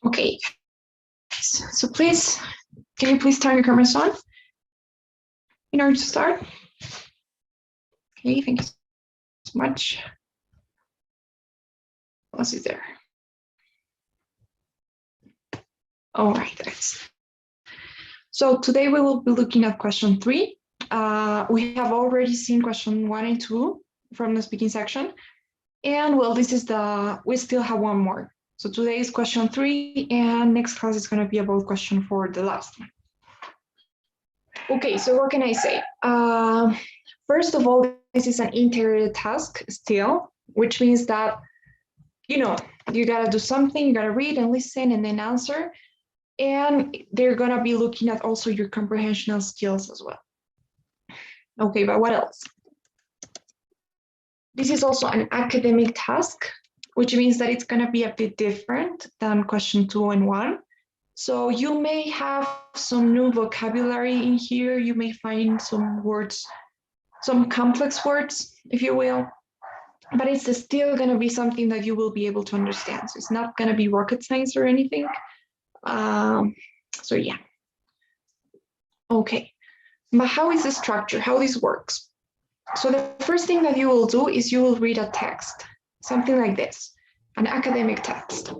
Okay, so please, can you please turn your cameras on in order to start? Okay, thank you so much. What else is there? All right, guys. So today we will be looking at question 3. We have already seen question 1 and 2 from the speaking section. And well, we still have one more. So today is question 3, and next class is going to be about question 4, the last one. Okay, so what can I say? First of all, this is an integrated task still, which means that, you got to do something, you got to read and listen and then answer. And they're going to be looking at also your comprehensional skills as well. Okay, but what else? This is also an academic task, which means that it's going to be a bit different than question 2 and 1. So you may have some new vocabulary in here. You may find some words, some complex words, if you will, but it's still going to be something that you will be able to understand. So it's not going to be rocket science or anything. So yeah. Okay, but how is the structure? How this works? So the first thing that you will do is you will read a text, something like this, an academic text.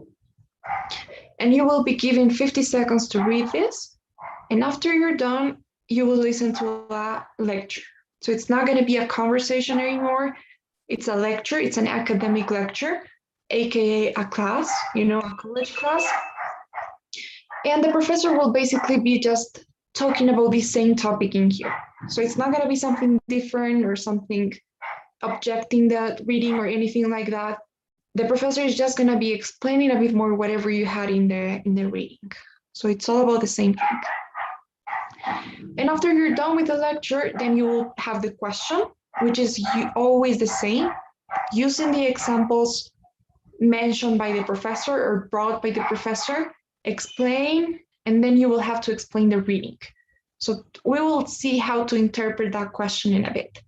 And you will be given 50 seconds to read this. And after you're done, you will listen to a lecture. So it's not going to be a conversation anymore. It's a lecture. It's an academic lecture, aka a class, a college class. And the professor will basically be just talking about the same topic in here. So it's not going to be something different or something objecting that reading or anything like that. The professor is just going to be explaining a bit more whatever you had in the reading. So it's all about the same thing. And after you're done with the lecture, then you will have the question, which is always the same, using the examples mentioned by the professor or brought by the professor, explain, and then you will have to explain the reading. So we will see how to interpret that question in a bit.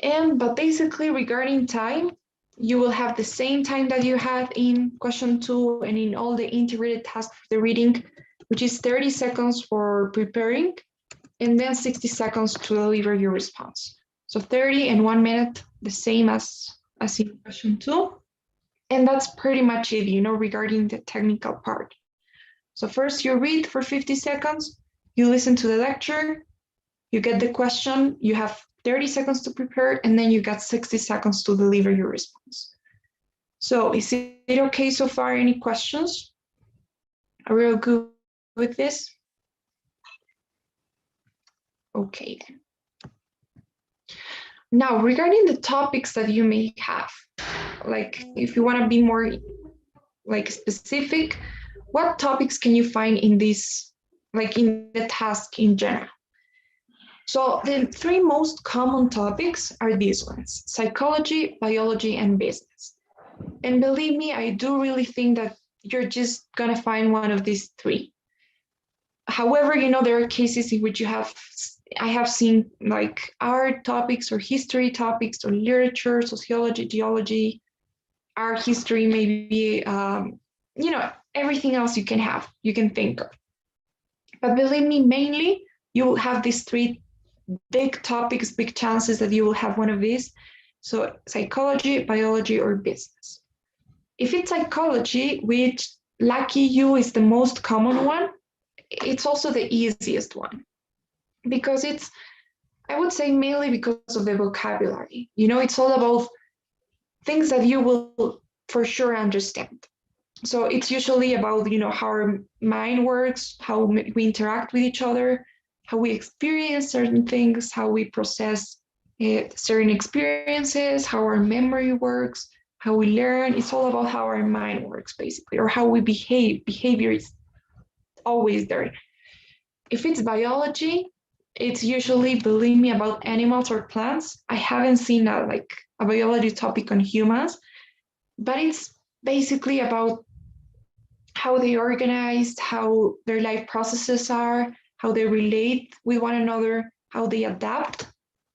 But basically regarding time, you will have the same time that you had in question 2 and in all the integrated tasks for the reading, which is 30 seconds for preparing and then 60 seconds to deliver your response. So 30 and 1 minute, the same as in question 2. And that's pretty much it, regarding the technical part. So first you read for 50 seconds, you listen to the lecture, you get the question, you have 30 seconds to prepare, and then you got 60 seconds to deliver your response. So is it okay so far? Any questions? Are we all good with this? Okay. Now, regarding the topics that you may have, like if you want to be more specific, what topics can you find in this, in the task in general? So the 3 most common topics are these ones: psychology, biology, and business. And believe me, I do really think that you're just going to find one of these 3. However, there are cases in which I have seen art topics or history topics or literature, sociology, geology, art history, maybe, everything else you can think of. But believe me, mainly you will have these 3 big topics, big chances that you will have one of these. So psychology, biology, or business. If it's psychology, which lucky you is the most common one, it's also the easiest one because I would say mainly because of the vocabulary. It's all about things that you will for sure understand. So it's usually about, how our mind works, how we interact with each other, how we experience certain things, how we process certain experiences, how our memory works, how we learn. It's all about how our mind works, basically, or how we behave. Behavior is always there. If it's biology, it's usually, believe me, about animals or plants. I haven't seen a biology topic on humans, but it's basically about how they organize, how their life processes are, how they relate with one another, how they adapt.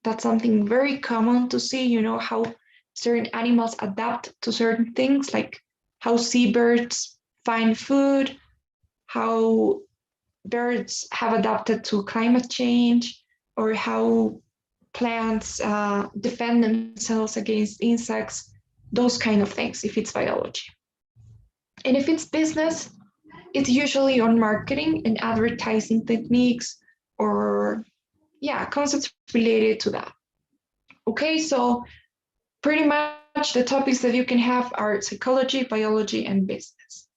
That's something very common to see, how certain animals adapt to certain things, like how seabirds find food, how birds have adapted to climate change, or how plants defend themselves against insects, those kind of things, if it's biology. And if it's business, it's usually on marketing and advertising techniques, or yeah, concepts related to that. Okay, so pretty much the topics that you can have are psychology, biology, and business.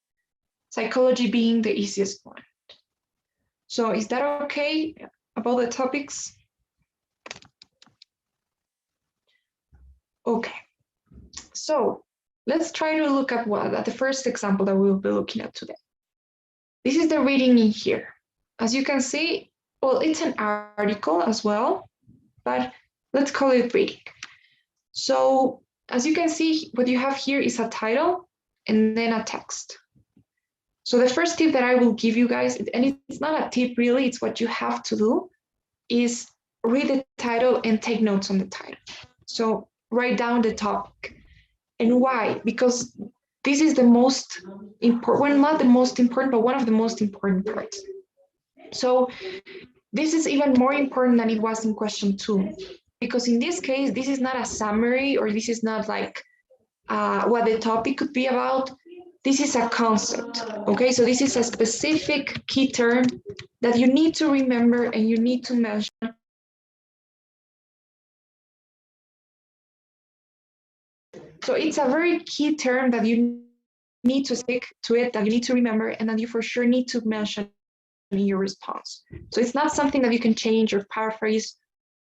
Psychology being the easiest one. So is that okay about the topics? Okay, so let's try to look at the first example that we'll be looking at today. This is the reading in here. As you can see, well, it's an article as well, but let's call it reading. So as you can see, what you have here is a title and then a text. So the first tip that I will give you guys, and it's not a tip really, it's what you have to do, is read the title and take notes on the title. So write down the topic. And why? Because this is the most important, well, not the most important, but one of the most important parts. So this is even more important than it was in question 2, because in this case, this is not a summary, or this is not like what the topic could be about. This is a concept, okay? So this is a specific key term that you need to remember and you need to mention. So it's a very key term that you need to stick to it, that you need to remember, and that you for sure need to mention in your response. So it's not something that you can change or paraphrase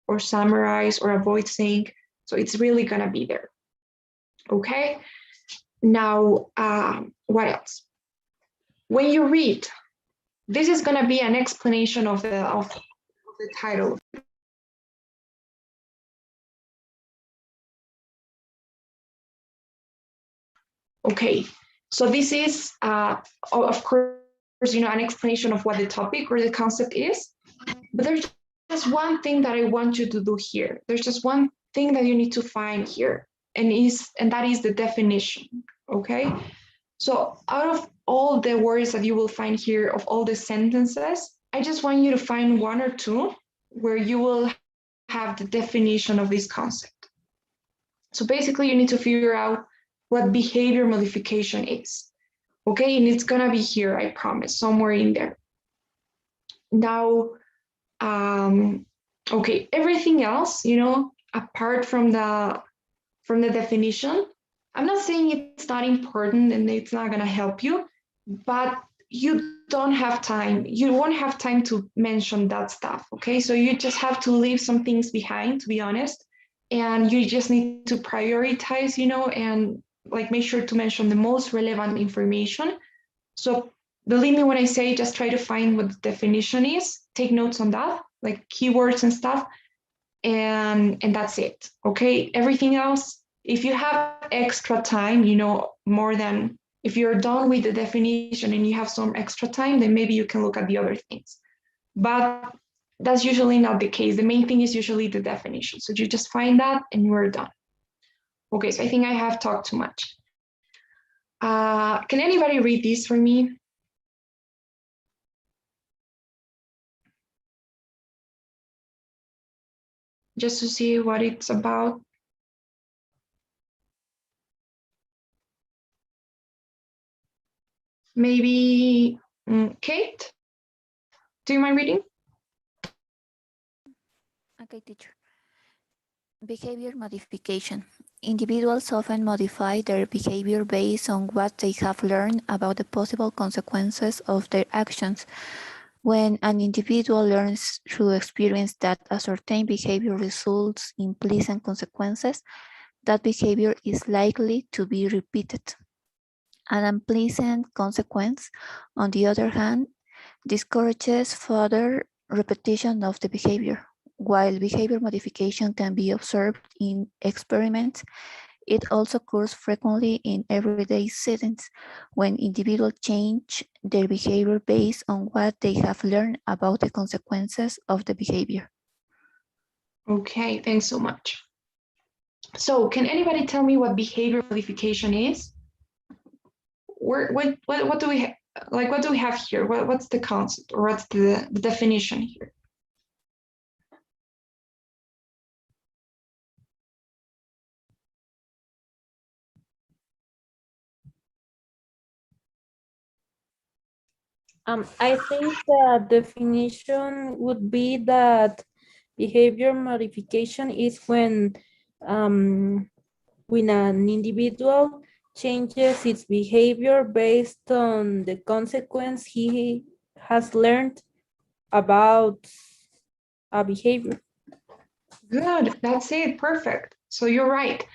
or summarize or avoid saying. So it's really gonna be there, okay? Now, what else? When you read, this is gonna be an explanation of the title. Okay, so this is, of course, you know, an explanation of what the topic or the concept is, but there's just one thing that I want you to do here. There's just one thing that you need to find here, and that is the definition, okay? So out of all the words that you will find here, of all the sentences, I just want you to find 1 or 2 where you will have the definition of this concept. So basically you need to figure out what behavior modification is, okay? And it's gonna be here, I promise, somewhere in there. Now, okay, everything else, you know, apart from the definition, I'm not saying it's not important and it's not gonna help you, but you don't have time. You won't have time to mention that stuff, okay? So you just have to leave some things behind, to be honest, and you just need to prioritize, you know, and like make sure to mention the most relevant information. So believe me when I say just try to find what the definition is, take notes on that, like keywords and stuff, and that's it, okay? Everything else, if you have extra time, you know, more than, if you're done with the definition and you have some extra time, then maybe you can look at the other things. But that's usually not the case. The main thing is usually the definition. So you just find that and you're done. Okay, so I think I have talked too much. Can anybody read this for me? Just to see what it's about. Maybe Kate? Do you mind reading? Okay, teacher. Behavior modification. Individuals often modify their behavior based on what they have learned about the possible consequences of their actions. When an individual learns through experience that a certain behavior results in pleasant consequences, that behavior is likely to be repeated. An unpleasant consequence, on the other hand, discourages further repetition of the behavior. While behavior modification can be observed in experiments, it also occurs frequently in everyday settings when individuals change their behavior based on what they have learned about the consequences of the behavior. Okay, thanks so much. So can anybody tell me what behavior modification is? What do we like what do we have here? What's the concept, or what's the definition here? I think the definition would be that behavior modification is when an individual changes its behavior based on the consequence he has learned about a behavior. Good, that's it, perfect. So you're right.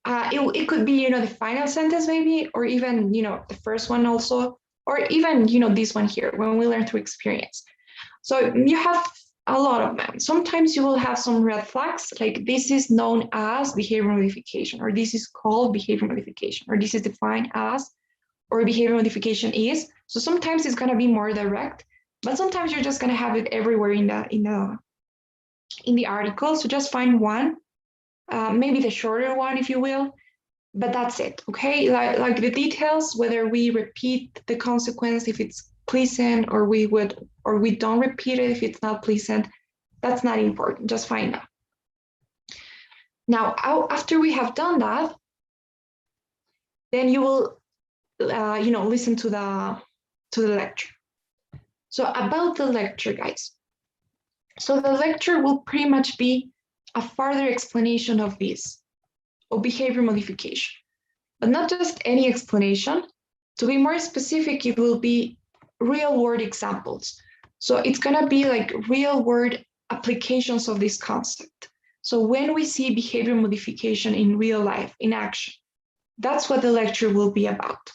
It could be, the final sentence maybe, or even, the first one also, or even, this one here, when we learn through experience. So you have a lot of them. Sometimes you will have some red flags, like this is known as behavior modification, or this is called behavior modification, or this is defined as, or behavior modification is. So sometimes it's gonna be more direct, but sometimes you're just gonna have it everywhere in the article. So just find one, maybe the shorter one, if you will, but that's it, okay? Like the details, whether we repeat the consequence if it's pleasant, or we don't repeat it if it's not pleasant, that's not important. Just find out. Now, after we have done that, then you will, listen to the lecture. So about the lecture, guys. So the lecture will pretty much be a further explanation of this, of behavior modification, but not just any explanation. To be more specific, it will be real world examples. So it's gonna be like real world applications of this concept. So when we see behavior modification in real life, in action, that's what the lecture will be about.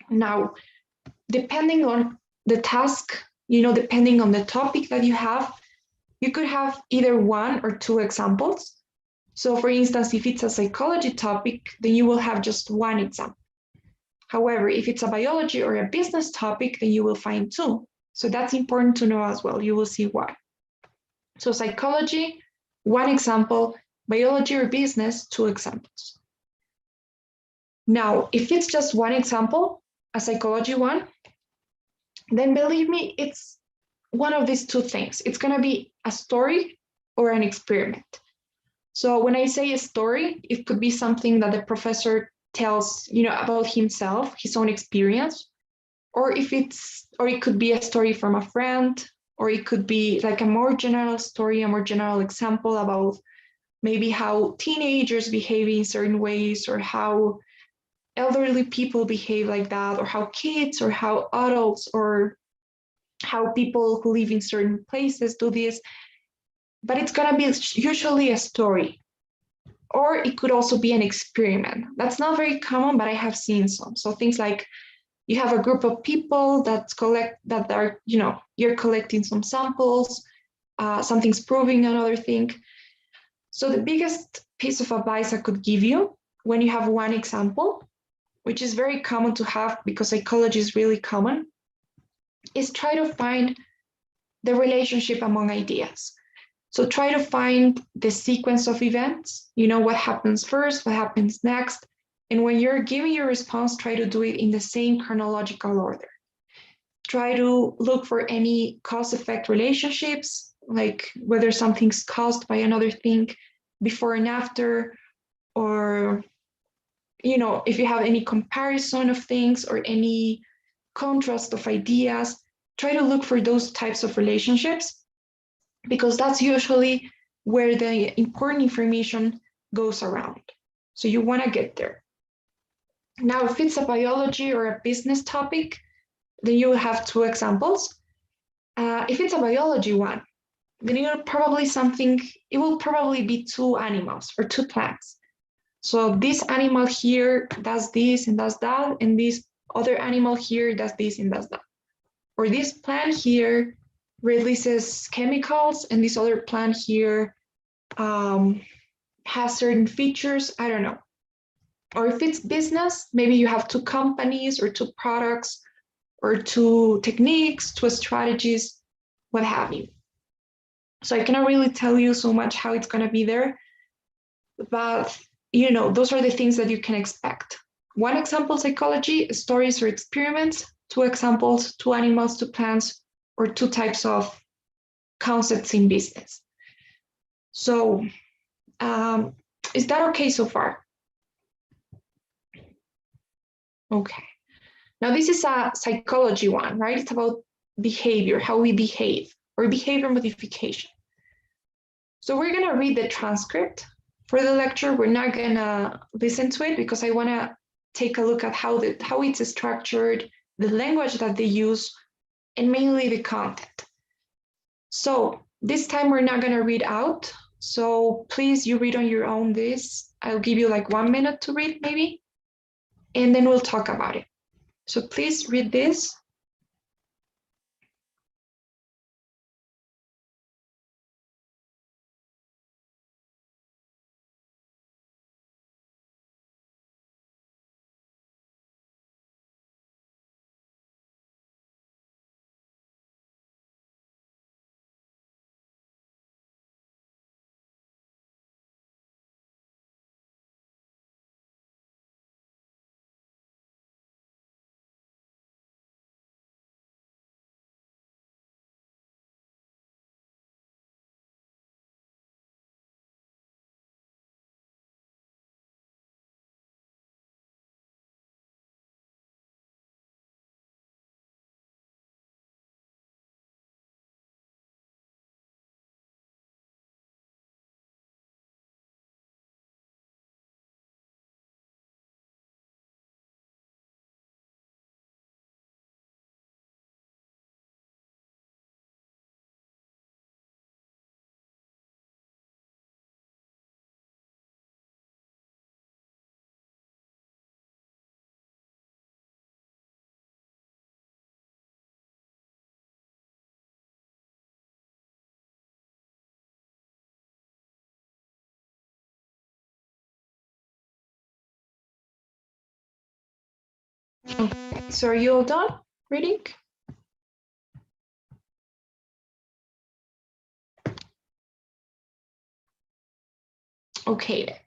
Now, depending on the task, depending on the topic that you have, you could have either one or two examples. So for instance, if it's a psychology topic, then you will have just one example. However, if it's a biology or a business topic, then you will find two. So that's important to know as well. You will see why. So psychology, one example, biology or business, two examples. Now, if it's just one example, a psychology one, then believe me, it's one of these two things. It's gonna be a story or an experiment. So when I say a story, it could be something that the professor tells, about himself, his own experience, or it could be a story from a friend, or it could be like a more general story, a more general example about maybe how teenagers behave in certain ways, or how elderly people behave like that, or how kids, or how adults, or how people who live in certain places do this. But it's gonna be usually a story, or it could also be an experiment. That's not very common, but I have seen some. So things like you have a group of people you're collecting some samples, something's proving another thing. So the biggest piece of advice I could give you when you have one example, which is very common to have because psychology is really common, is try to find the relationship among ideas. So try to find the sequence of events, what happens first, what happens next. And when you're giving your response, try to do it in the same chronological order. Try to look for any cause-effect relationships, like whether something's caused by another thing before and after, or, if you have any comparison of things or any contrast of ideas, try to look for those types of relationships, because that's usually where the important information goes around. So you want to get there. Now, if it's a biology or a business topic, then you will have two examples. If it's a biology one, then it will probably be two animals or two plants. So this animal here does this and does that, and this other animal here does this and does that. Or this plant here releases chemicals, and this other plant here has certain features, I don't know. Or if it's business, maybe you have two companies or two products or two techniques, two strategies, what have you. So I cannot really tell you so much how it's going to be there, but those are the things that you can expect. One example, psychology, stories or experiments. two examples, two animals, two plants, or two types of concepts in business. So is that okay so far? Okay. Now this is a psychology one, right? It's about behavior, how we behave, or behavior modification. So we're gonna read the transcript for the lecture. We're not gonna listen to it because I wanna take a look at how it's structured, the language that they use, and mainly the content. So this time we're not gonna read out. So please, you read on your own this. I'll give you like 1 minute to read maybe, and then we'll talk about it. So please read this. Okay, so are you all done reading? Okay.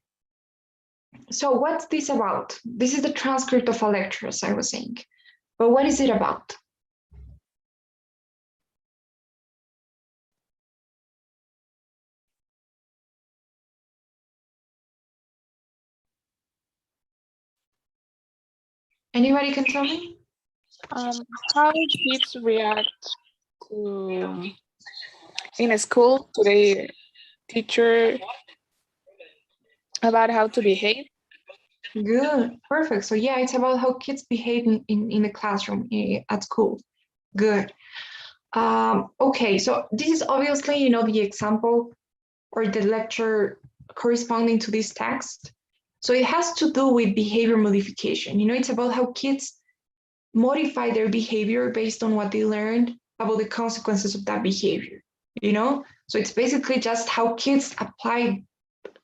So what's this about? This is the transcript of a lecture, as I was saying. But what is it about? Anybody can tell me? How kids react to in a school to the teacher about how to behave. Good, perfect. So yeah, it's about how kids behave in the classroom at school. Good. Okay, so this is obviously, you know, the example or the lecture corresponding to this text. So it has to do with behavior modification. You know, it's about how kids modify their behavior based on what they learned about the consequences of that behavior, you know? So it's basically just how kids apply,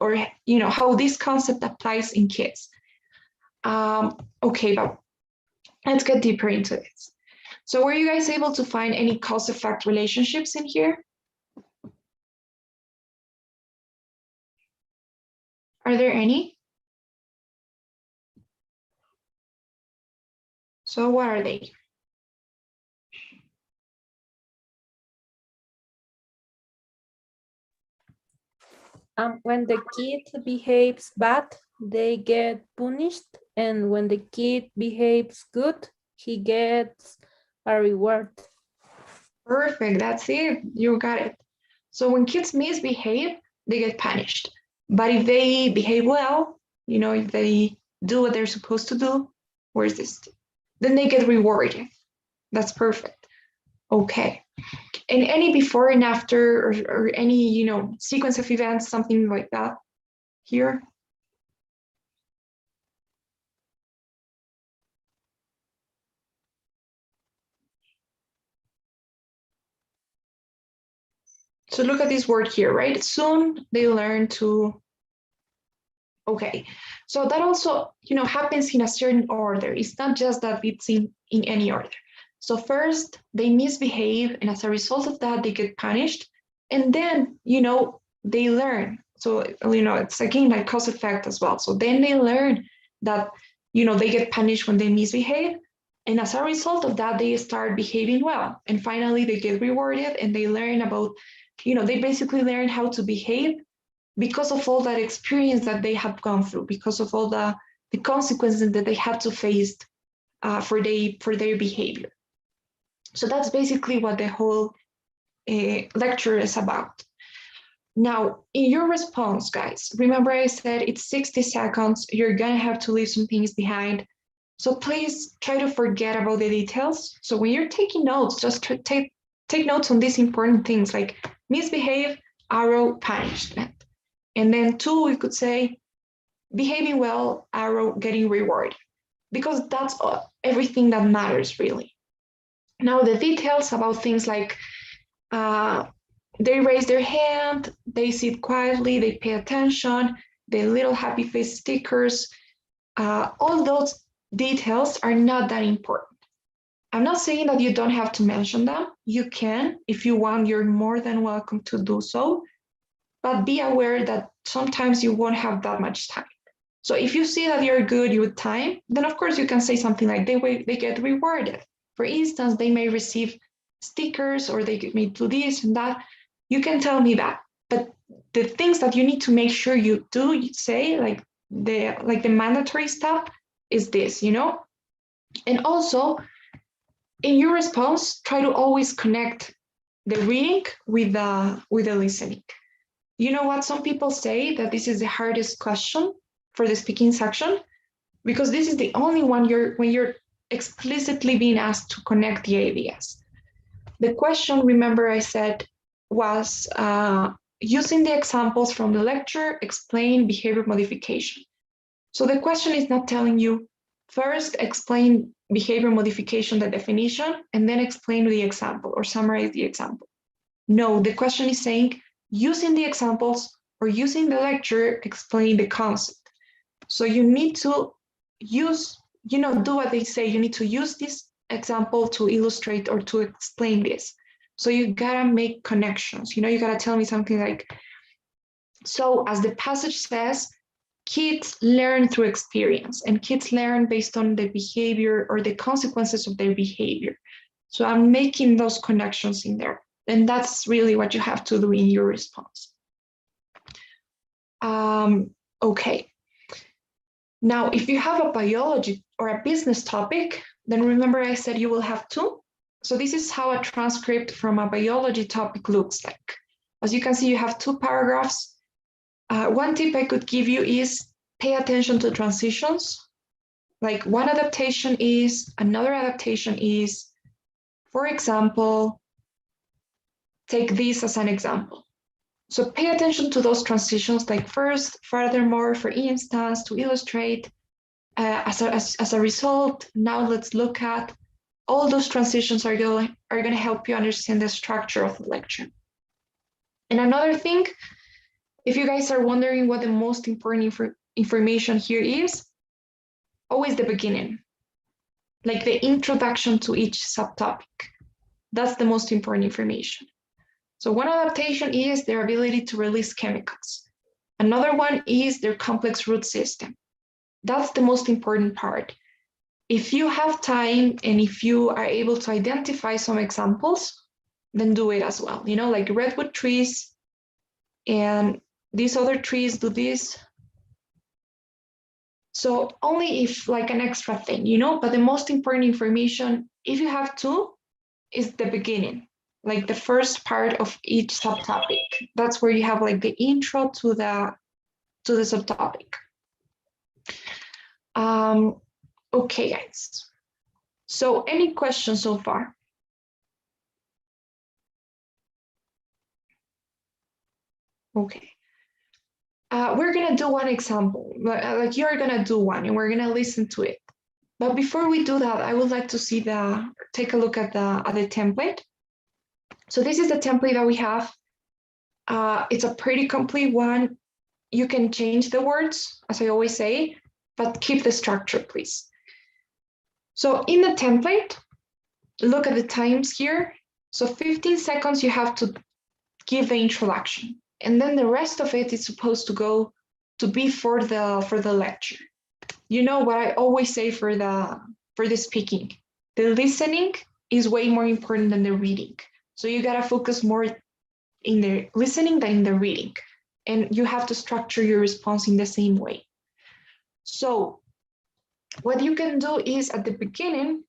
or, you know, how this concept applies in kids. Okay, but let's get deeper into this. So were you guys able to find any cause-effect relationships in here? Are there any? So what are they? When the kid behaves bad, they get punished, and when the kid behaves good, he gets a reward. Perfect, that's it, you got it. So when kids misbehave, they get punished. But if they behave well, you know, if they do what they're supposed to do, where's this? Then they get rewarded. That's perfect. Okay. And any before and after, or any, you know, sequence of events, something like that here? So look at this word here, right? Soon they learn to, okay. So that also, you know, happens in a certain order. It's not just that it's in any order. So first they misbehave, and as a result of that, they get punished. And then, you know, they learn. So, you know, it's again like cause effect as well. So then they learn that, you know, they get punished when they misbehave. And as a result of that, they start behaving well. And finally, they get rewarded and they learn about, they basically learn how to behave because of all that experience that they have gone through, because of all the consequences that they had to face for their behavior. So that's basically what the whole lecture is about. Now, in your response, guys, remember I said it's 60 seconds. You're going to have to leave some things behind. So please try to forget about the details. So when you're taking notes, just take notes on these important things like misbehave, arrow, punishment. And then 2, we could say behaving well, arrow, getting reward, because that's everything that matters really. Now the details about things like they raise their hand, they sit quietly, they pay attention, the little happy face stickers, all those details are not that important. I'm not saying that you don't have to mention them. You can. If you want, you're more than welcome to do so. But be aware that sometimes you won't have that much time. So if you see that you're good with time, then of course you can say something like they get rewarded. For instance, they may receive stickers or they may do this and that. You can tell me that. But the things that you need to make sure you do, you say like the mandatory stuff is this, And also in your response, try to always connect the reading with the listening. You know what? Some people say that this is the hardest question for the speaking section, because this is the only one when you're explicitly being asked to connect the ideas. The question, remember I said, was using the examples from the lecture, explain behavior modification. So the question is not telling you, first explain behavior modification, the definition, and then explain the example or summarize the example. No, the question is saying, using the examples or using the lecture, explain the concept. So you need to use, do what they say. You need to use this example to illustrate or to explain this. So you gotta make connections. You gotta tell me something like, so as the passage says, kids learn through experience and kids learn based on the behavior or the consequences of their behavior. So I'm making those connections in there. And that's really what you have to do in your response. Okay. Now, if you have a biology or a business topic, then remember I said you will have 2. So this is how a transcript from a biology topic looks like. As you can see, you have 2 paragraphs. One tip I could give you is pay attention to transitions. Like one adaptation is, another adaptation is, for example, take this as an example. So pay attention to those transitions, like first, furthermore, for instance, to illustrate, as a result, now let's look at all those transitions are going to help you understand the structure of the lecture. And another thing, if you guys are wondering what the most important information here is, always the beginning, like the introduction to each subtopic. That's the most important information. So one adaptation is their ability to release chemicals. Another one is their complex root system. That's the most important part. If you have time and if you are able to identify some examples, then do it as well. Like redwood trees and these other trees do this. So only if like an extra thing, but the most important information, if you have to, is the beginning. Like the first part of each subtopic. That's where you have like the intro to the subtopic. Okay, guys. So any questions so far? Okay. We're gonna do one example. Like you're gonna do one and we're gonna listen to it. But before we do that, I would like to take a look at the template. So this is the template that we have. It's a pretty complete one. You can change the words, as I always say, but keep the structure, please. So in the template, look at the times here. So 15 seconds, you have to give the introduction. And then the rest of it is supposed to go to be for the lecture. You know what I always say for the speaking. the listening is way more important than the reading. So you gotta focus more in the listening than in the reading. And you have to structure your response in the same way. So what you can do is at the beginning,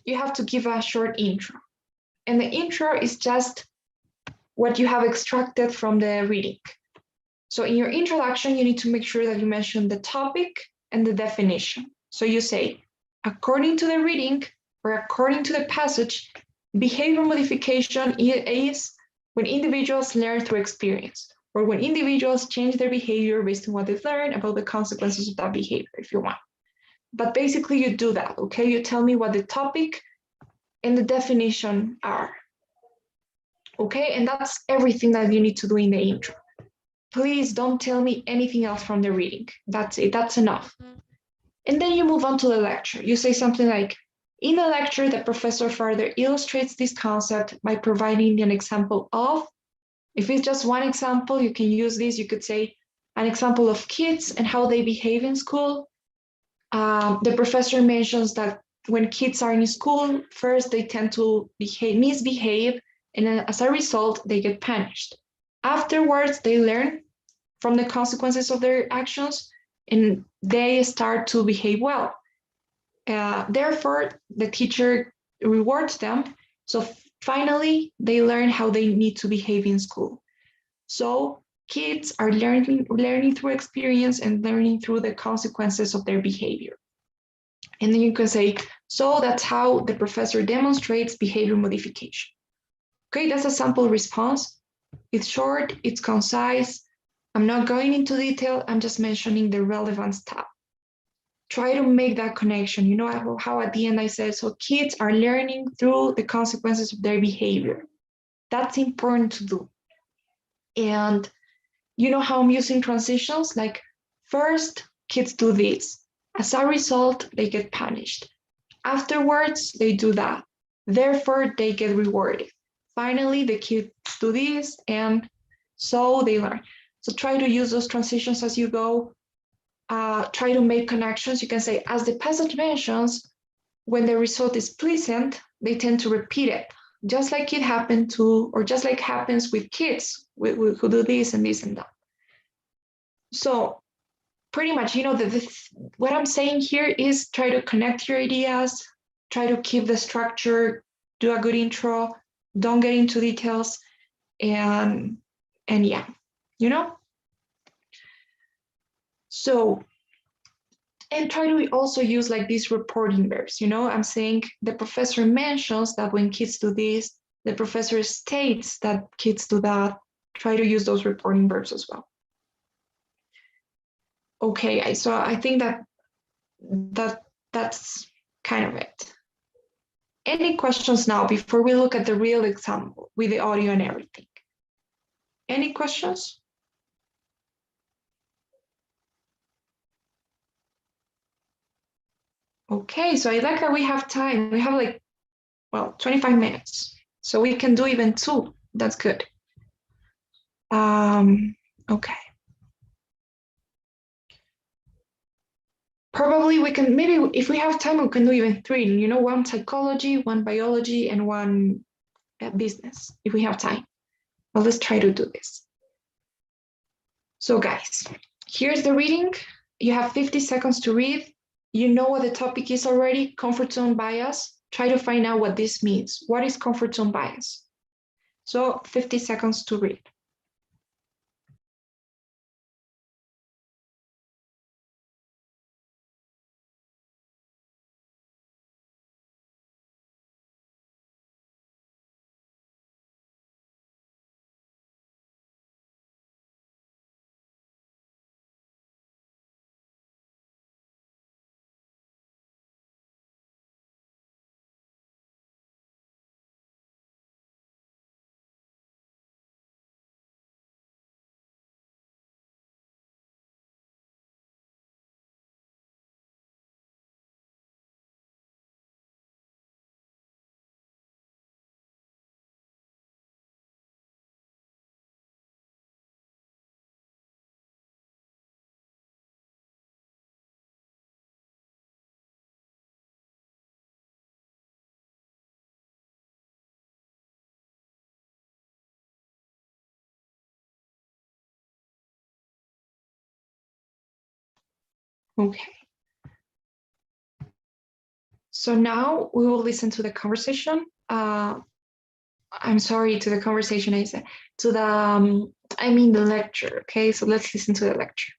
you have to give a short intro. And the intro is just what you have extracted from the reading. So in your introduction, you need to make sure that you mention the topic and the definition. So you say, according to the reading or according to the passage, behavior modification is when individuals learn through experience, or when individuals change their behavior based on what they've learned about the consequences of that behavior, if you want. But basically you do that, okay? You tell me what the topic and the definition are. Okay, and that's everything that you need to do in the intro. Please don't tell me anything else from the reading. That's it, that's enough. And then you move on to the lecture. You say something like, in the lecture, the professor further illustrates this concept by providing an example of, if it's just one example, you can use this. You could say an example of kids and how they behave in school. The professor mentions that when kids are in school, first they tend to misbehave, and as a result, they get punished. Afterwards, they learn from the consequences of their actions, and they start to behave well. Therefore, the teacher rewards them. So finally, they learn how they need to behave in school. So kids are learning through experience and learning through the consequences of their behavior. And then you can say, so that's how the professor demonstrates behavior modification. Okay, that's a sample response. It's short, it's concise. I'm not going into detail, I'm just mentioning the relevance tab. Try to make that connection. You know how at the end I said, so kids are learning through the consequences of their behavior. That's important to do. And you know how I'm using transitions? Like first, kids do this. As a result, they get punished. Afterwards, they do that. Therefore, they get rewarded. Finally, the kids do this, and so they learn. So try to use those transitions as you go. Try to make connections. You can say, as the passage mentions, when the result is pleasant, they tend to repeat it, just like it happened to, or just like happens with kids who do this and this and that. So pretty much, you know, what I'm saying here is try to connect your ideas, try to keep the structure, do a good intro, don't get into details, and yeah, you know? So, and try to also use like these reporting verbs, you know? I'm saying the professor mentions that when kids do this, the professor states that kids do that. Try to use those reporting verbs as well. Okay, so I think that's kind of it. Any questions now before we look at the real example with the audio and everything? Any questions? Okay, so I like that we have time. We have like, well, 25 minutes. So we can do even 2. That's good. Okay. Probably we can, maybe if we have time, we can do even 3, you know, 1 psychology, 1 biology, and 1 business, if we have time. Well, let's try to do this. So guys, here's the reading. You have 50 seconds to read. You know what the topic is already, comfort zone bias. Try to find out what this means. What is comfort zone bias? So 50 seconds to read. Okay. So now we will listen to the conversation. I'm sorry, to the conversation, I said, to the, I mean the lecture, okay? So let's listen to the lecture.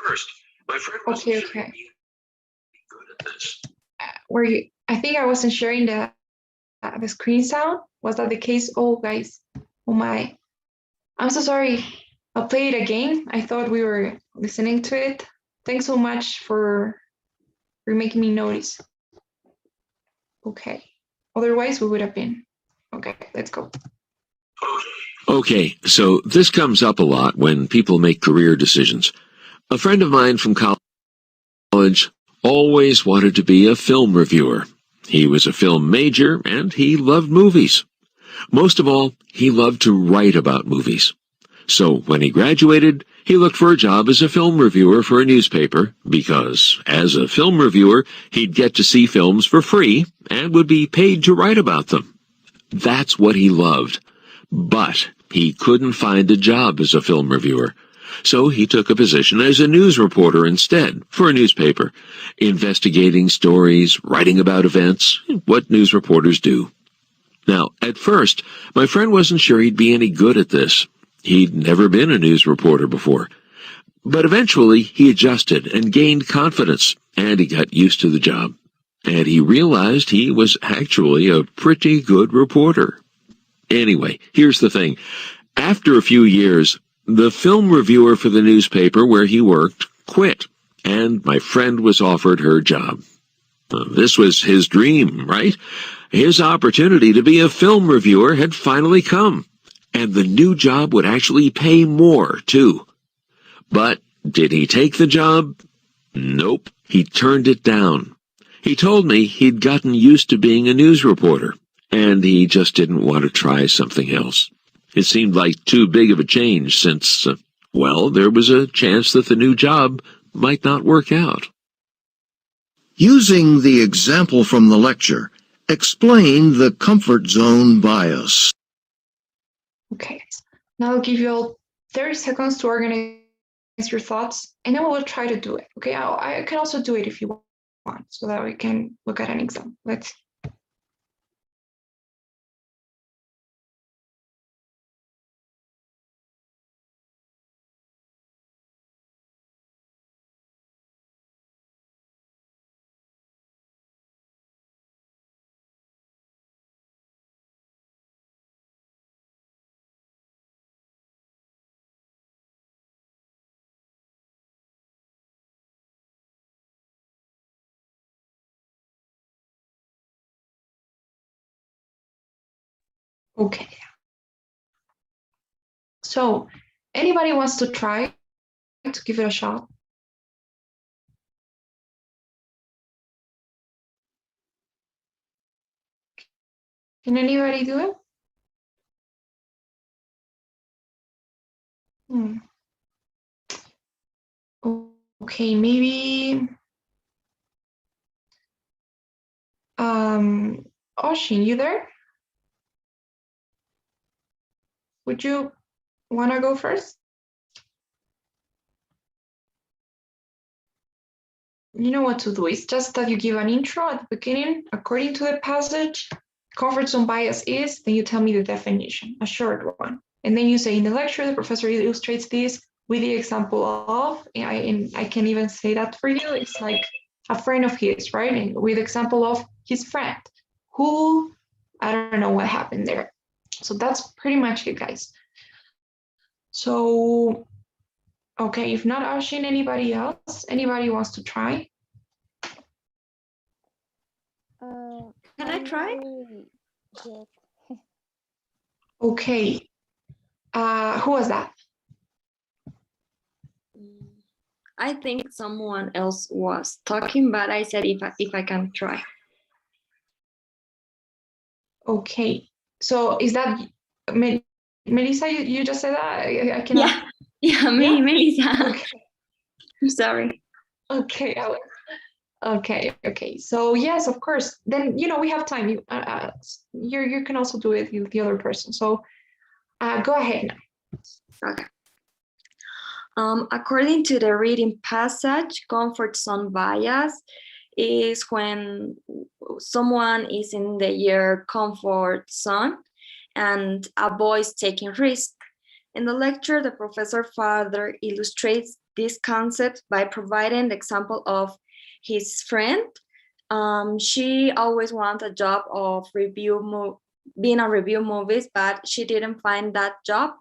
First, my friend wasn't Okay, sure okay. he'd be good at this. Were you, I think I wasn't sharing the screen sound. Was that the case? Oh, guys, oh my. I'm so sorry. I'll play it again. I thought we were listening to it. Thanks so much for making me notice. Okay. Otherwise, we would have been. Okay, let's go. Okay, so this comes up a lot when people make career decisions. A friend of mine from college always wanted to be a film reviewer. He was a film major and he loved movies. Most of all, he loved to write about movies. So when he graduated, he looked for a job as a film reviewer for a newspaper because, as a film reviewer, he'd get to see films for free and would be paid to write about them. That's what he loved. But he couldn't find a job as a film reviewer. So he took a position as a news reporter instead for a newspaper, investigating stories, writing about events, what news reporters do. Now, at first, my friend wasn't sure he'd be any good at this. He'd never been a news reporter before. But eventually, he adjusted and gained confidence, and he got used to the job. And he realized he was actually a pretty good reporter. Anyway, here's the thing. After a few years, the film reviewer for the newspaper where he worked quit, and my friend was offered her job. This was his dream, right? His opportunity to be a film reviewer had finally come, and the new job would actually pay more, too. But did he take the job? Nope, he turned it down. He told me he'd gotten used to being a news reporter, and he just didn't want to try something else. It seemed like too big of a change since, well, there was a chance that the new job might not work out. Using the example from the lecture, explain the comfort zone bias. Okay, now I'll give you all 30 seconds to organize your thoughts, and then we will try to do it. Okay, I can also do it if you want, so that we can look at an example. Let's. Okay. So, anybody wants to try to give it a shot? Can anybody do it? Okay, maybe Oshin, you there? Would you want to go first? You know what to do. It's just that you give an intro at the beginning, according to the passage. Comfort zone bias is, then you tell me the definition, a short one. And then you say in the lecture, the professor illustrates this with the example of, and I can even say that for you, it's like a friend of his, right? And with example of his friend, who, I don't know what happened there. So that's pretty much it, guys. So Okay, if not Ashin, anybody else? Anybody wants to try? Can I try? Yes. Okay. Who was that? I think someone else was talking, but I said if I can try. Okay. So is that Melissa? You just said that? I cannot. Yeah, me, Yeah? Melissa. Okay. I'm sorry. Okay, Alex. Okay. So yes, of course. Then we have time. You can also do it with the other person. So go ahead now. Okay. According to the reading passage, comfort zone bias is when someone is in their comfort zone and avoids taking risks. In the lecture, the professor further illustrates this concept by providing the example of his friend. She always wanted a job of being a review movies, but she didn't find that job.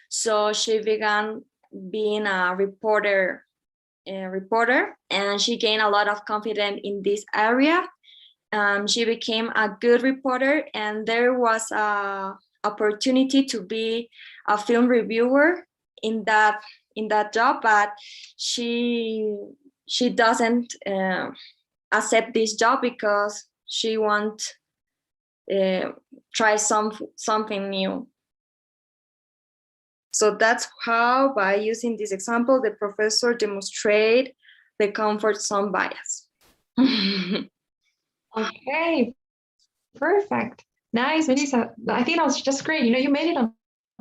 So she began being a reporter, and she gained a lot of confidence in this area. She became a good reporter, and there was a opportunity to be a film reviewer in that job, but she doesn't accept this job because she wants try something new. So that's how, by using this example, the professor demonstrate the comfort zone bias. Okay, perfect. Nice, Melissa. I think that was just great. You made it on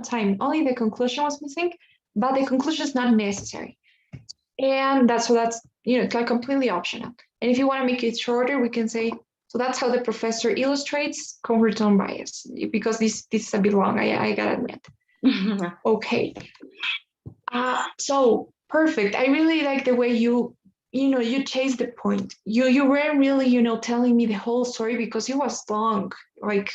time. Only the conclusion was missing, but the conclusion is not necessary. And that's like completely optional. And if you want to make it shorter, we can say, so that's how the professor illustrates comfort zone bias, because this is a bit long, I gotta admit. Okay. So perfect. I really like the way you chase the point. You weren't really, telling me the whole story because it was long, like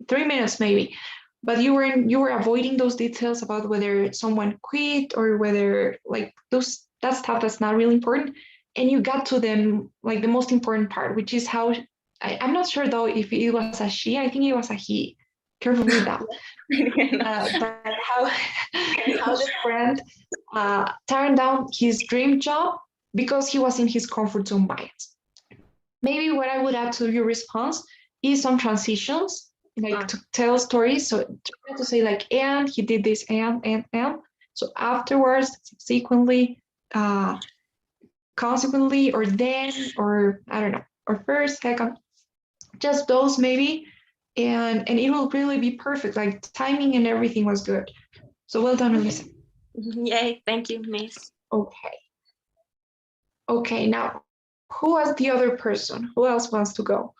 3 minutes maybe. But you were avoiding those details about whether someone quit or whether like that stuff that's not really important. And you got to them like the most important part, which is how I'm not sure though if it was a she. I think it was a he. Careful with that. But how the friend turned down his dream job because he was in his comfort zone bias. Maybe what I would add to your response is some transitions, like to tell stories. So try to say like, and he did this, and. So afterwards, subsequently, consequently, or then, or I don't know, or first, second, just those maybe. And it will really be perfect. Like timing and everything was good. So well done, Elisa. Yay, thank you, Miss. Okay. Okay, now who was the other person? Who else wants to go?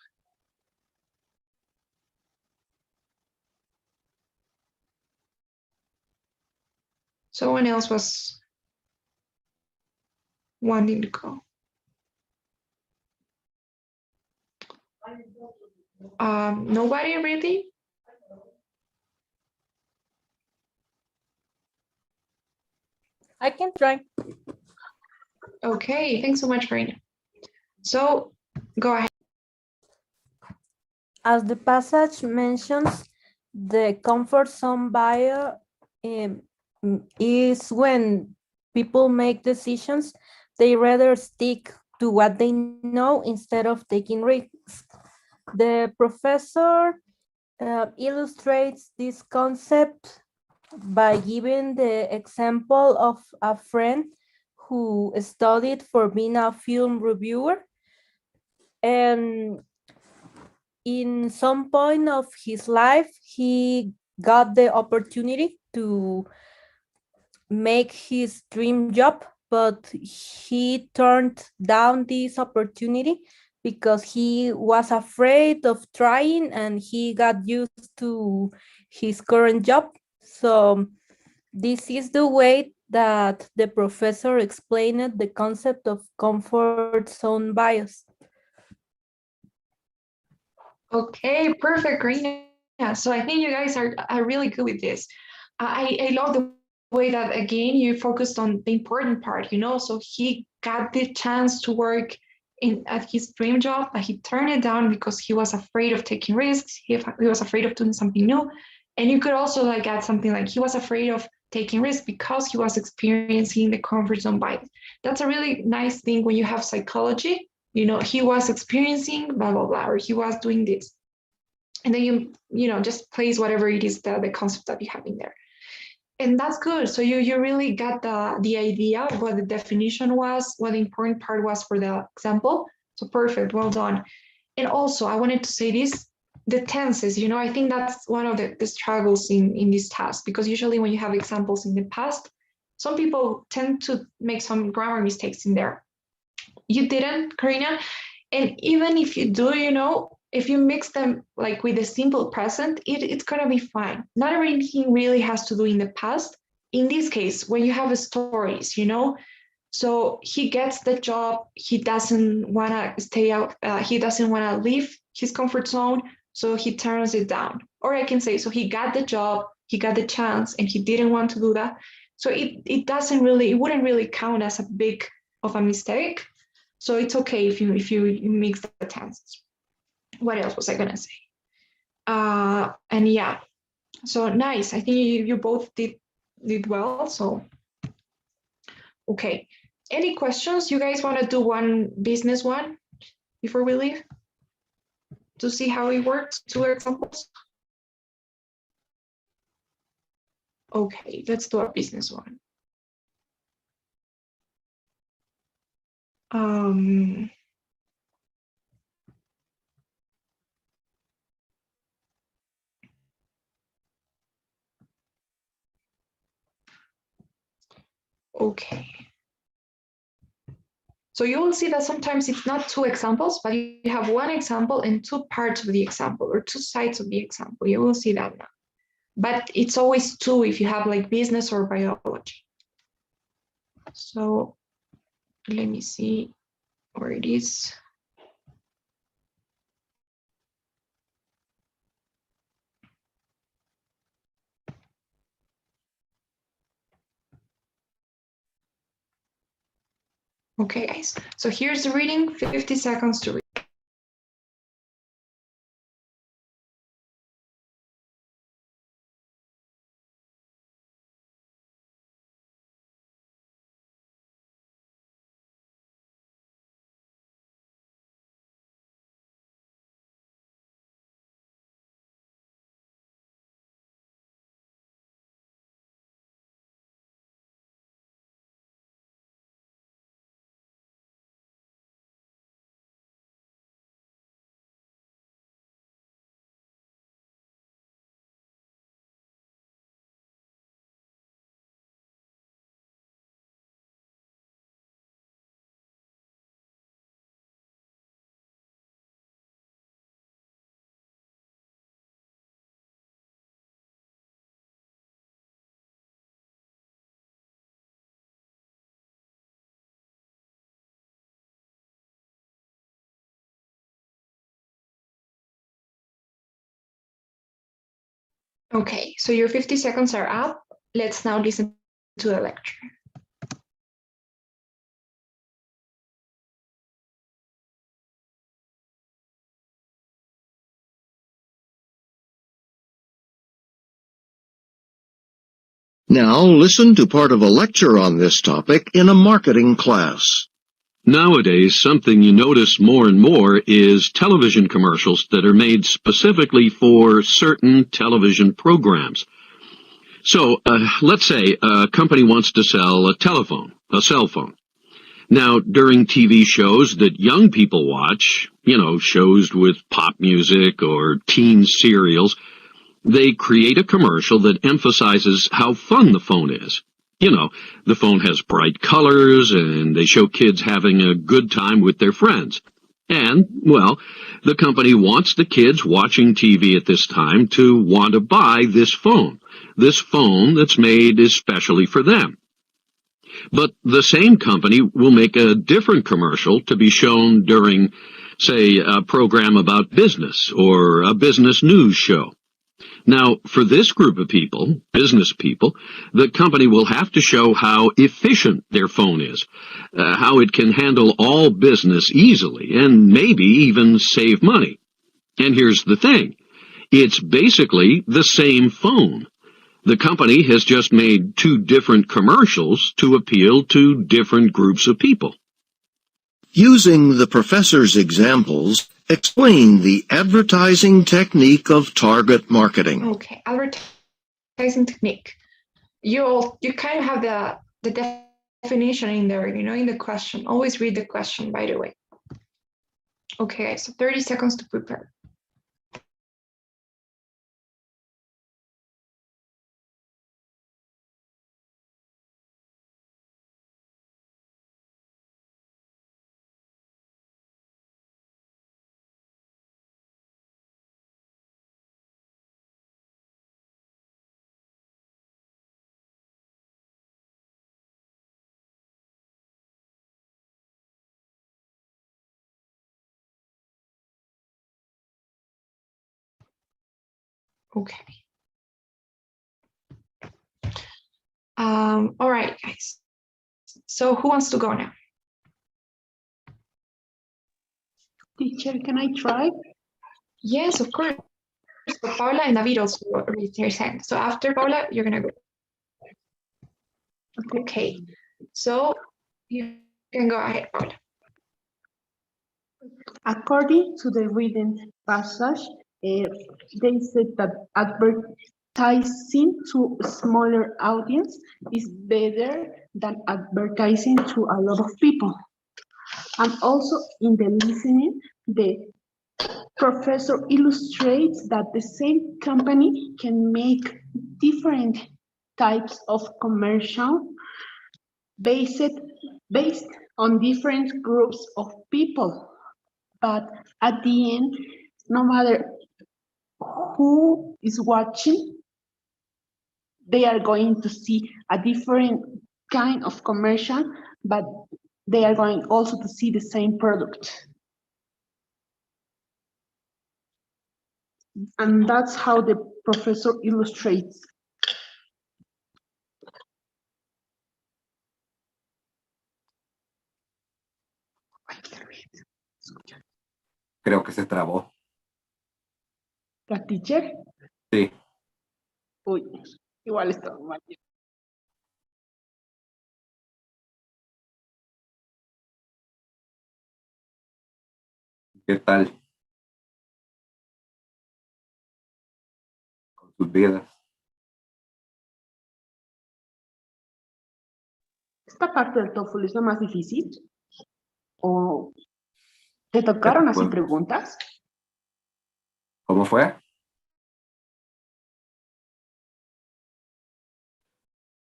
Someone else was wanting to go. Nobody really? I can try. Okay, thanks so much, Karina. So go ahead. As the passage mentions, the comfort zone bias is when people make decisions, they rather stick to what they know instead of taking risks. The professor illustrates this concept by giving the example of a friend who studied for being a film reviewer, and in some point of his life, he got the opportunity to make his dream job, but he turned down this opportunity because he was afraid of trying and he got used to his current job. So this is the way that the professor explained the concept of comfort zone bias. Okay, perfect, Karina. So I think you guys are really good with this. I love the way that, again, you focused on the important part, so he got the chance to work at his dream job, but he turned it down because he was afraid of taking risks. He was afraid of doing something new. And you could also add something like he was afraid of taking risks because he was experiencing the comfort zone bias. That's a really nice thing when you have psychology, he was experiencing blah, blah, blah, or he was doing this. And then you just place whatever it is, the concept that you have in there. And that's good. So you really got the idea of what the definition was, what the important part was for the example. So perfect, well done. And also I wanted to say this, the tenses, I think that's one of the struggles in this task, because usually when you have examples in the past, some people tend to make some grammar mistakes in there. You didn't, Karina. And even if you do, if you mix them with a simple present, it's gonna be fine. Not everything really has to do in the past. In this case, when you have stories, so he gets the job, he doesn't wanna stay out, he doesn't wanna leave his comfort zone, so he turns it down. Or I can say, so he got the job, he got the chance, and he didn't want to do that. So it wouldn't really count as a big of a mistake. So it's okay if you mix the tenses. What else was I gonna say? And yeah, so nice. I think you both did well. So okay, any questions? You guys want to do one business one before we leave to see how it works? 2 examples. Okay, let's do a business one. Okay. So you will see that sometimes it's not 2 examples, but you have 1 example and 2 parts of the example, or 2 sides of the example. You will see that now. But it's always 2 if you have business or biology. So let me see where it is. Okay, guys, so here's the reading, 50 seconds to read. Okay, so your 50 seconds are up. Let's now listen to the lecture. Now listen to part of a lecture on this topic in a marketing class. Nowadays, something you notice more and more is television commercials that are made specifically for certain television programs. So, let's say a company wants to sell a cell phone. Now, during TV shows that young people watch, shows with pop music or teen serials, they create a commercial that emphasizes how fun the phone is. The phone has bright colors, and they show kids having a good time with their friends. And, well, the company wants the kids watching TV at this time to want to buy this phone that's made especially for them. But the same company will make a different commercial to be shown during, say, a program about business or a business news show. Now, for this group of people, business people, the company will have to show how efficient their phone is, how it can handle all business easily, and maybe even save money. And here's the thing. It's basically the same phone. The company has just made two different commercials to appeal to different groups of people. Using the professor's examples, explain the advertising technique of target marketing. Okay, advertising technique. You kind of have the definition in there, in the question. Always read the question, by the way. Okay, so 30 seconds to prepare. Okay. All right, guys. So who wants to go now? Teacher, can I try? Yes, of course. So Paula and David also raised their hand. So after Paula, you're gonna go. Okay. So you can go ahead, Paula. According to the reading passage, they said that advertising to a smaller audience is better than advertising to a lot of people. And also in the listening, the professor illustrates that the same company can make different types of commercial based on different groups of people. But at the end, no matter who is watching, they are going to see a different kind of commercial, but they are going also to see the same product. And that's how the professor illustrates. Creo que se trabó. ¿La teacher? Sí. Uy, igual está mal. ¿Qué tal? Con sus vidas. ¿Esta parte del TOEFL es la más difícil? ¿O te tocaron así preguntas? ¿Cómo fue?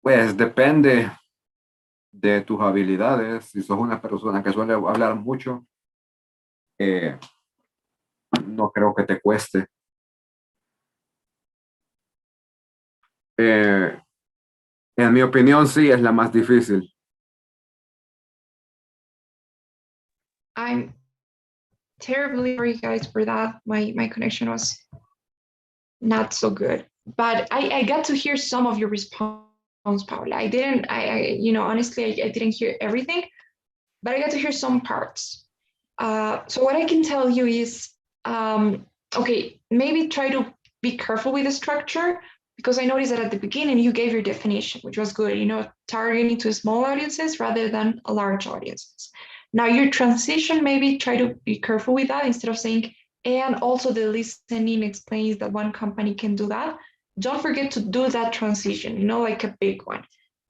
Pues depende de tus habilidades. Si sos una persona que suele hablar mucho, no creo que te cueste. En mi opinión, sí, es la más difícil. I'm terribly sorry, guys, for that. My connection was not so good, but I got to hear some of your response, Paula. I honestly, I didn't hear everything, but I got to hear some parts. So what I can tell you is, okay, maybe try to be careful with the structure, because I noticed that at the beginning you gave your definition, which was good, targeting to small audiences rather than a large audiences. Now your transition, maybe try to be careful with that instead of saying, and also the listening explains that one company can do that. Don't forget to do that transition, like a big one.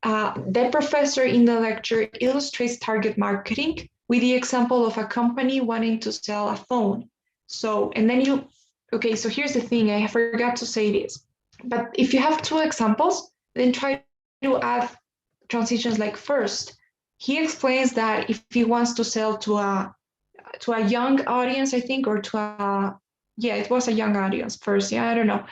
The professor in the lecture illustrates target marketing with the example of a company wanting to sell a phone. So, and then okay, so here's the thing, I forgot to say this, but if you have two examples, then try to add transitions like first. He explains that if he wants to sell to a young audience, I think, or it was a young audience first. Yeah, I don't know.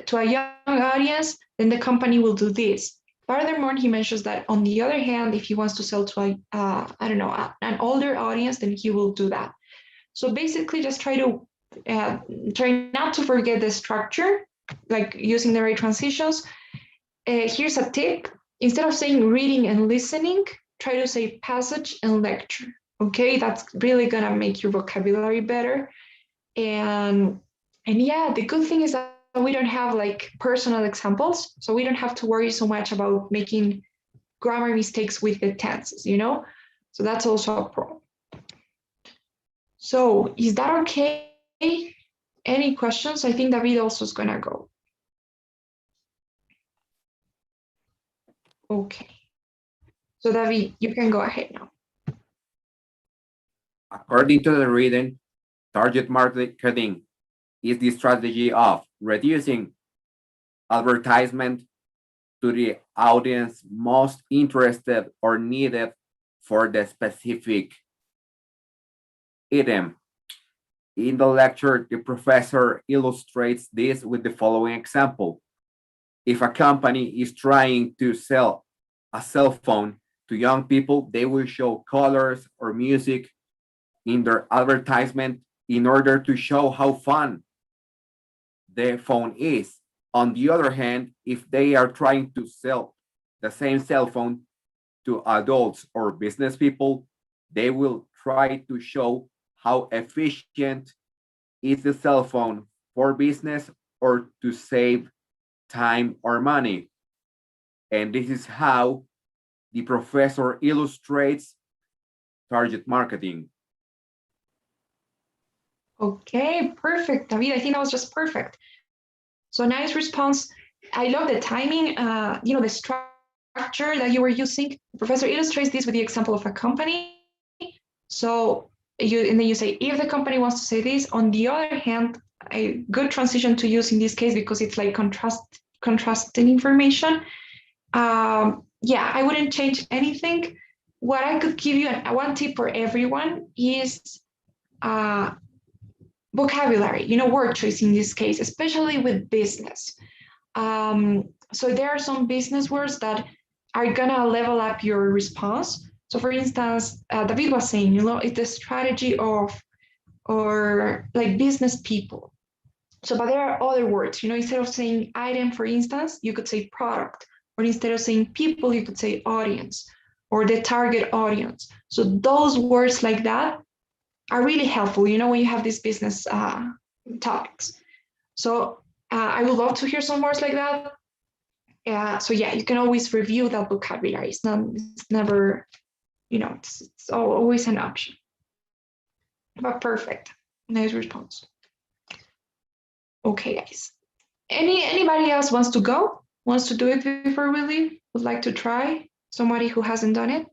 To a young audience, then the company will do this. Furthermore, he mentions that on the other hand, if he wants to sell to an older audience, then he will do that. So basically, just try not to forget the structure, like using the right transitions. Here's a tip. Instead of saying reading and listening, try to say passage and lecture. Okay, that's really gonna make your vocabulary better. And yeah, the good thing is that we don't have like personal examples, so we don't have to worry so much about making grammar mistakes with the tenses, you know? So that's also a pro. So is that okay? Any questions? I think David also is gonna go. Okay. So David, you can go ahead now. According to the reading, target marketing is the strategy of reducing advertisement to the audience most interested or needed for the specific item. In the lecture, the professor illustrates this with the following example. If a company is trying to sell a cell phone to young people, they will show colors or music in their advertisement in order to show how fun the phone is. On the other hand, if they are trying to sell the same cell phone to adults or business people, they will try to show how efficient is the cell phone for business or to save time or money. And this is how the professor illustrates target marketing. Okay, perfect, David. I think that was just perfect. So nice response. I love the timing, the structure that you were using. The professor illustrates this with the example of a company. So and then you say, if the company wants to say this, on the other hand, a good transition to use in this case, because it's like contrasting information. Yeah, I wouldn't change anything. What I could give you, one tip for everyone is vocabulary, word choice in this case, especially with business. So there are some business words that are gonna level up your response. So for instance, David was saying, it's the strategy of, or like business people. So, but there are other words, instead of saying item, for instance, you could say product, or instead of saying people, you could say audience, or the target audience. So those words like that are really helpful, when you have these business topics. So I would love to hear some words like that. So yeah, you can always review that vocabulary. It's never, it's always an option. But perfect, nice response. Okay, guys. Anybody else wants to go? Wants to do it before we leave? Would like to try? Somebody who hasn't done it?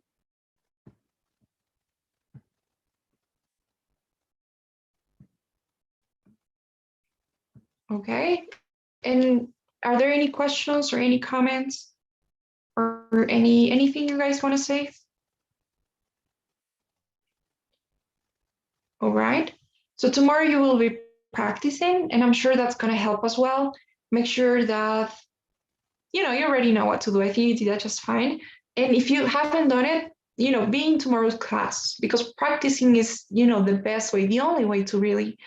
Okay. And are there any questions or any comments or anything you guys want to say? All right. So tomorrow you will be practicing, and I'm sure that's going to help as well. Make sure that, you already know what to do. I think you did that just fine. And if you haven't done it, be in tomorrow's class, because practicing is, the best way, the only way to really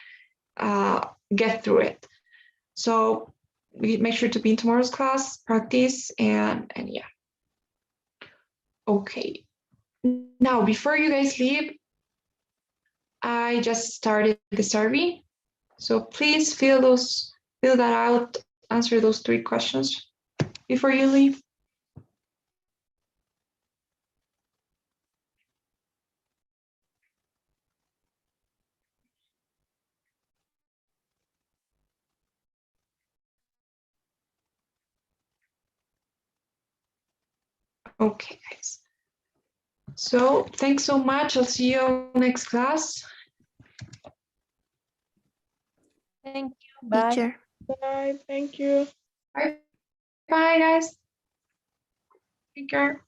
get through it. So make sure to be in tomorrow's class, practice, and yeah. Okay. Now, before you guys leave, I just started the survey. So please fill that out, answer those 3 questions before you leave. Okay, guys. So thanks so much. I'll see you next class. Thank you. Bye. Teacher. Bye. Thank you. Bye, guys. Take care.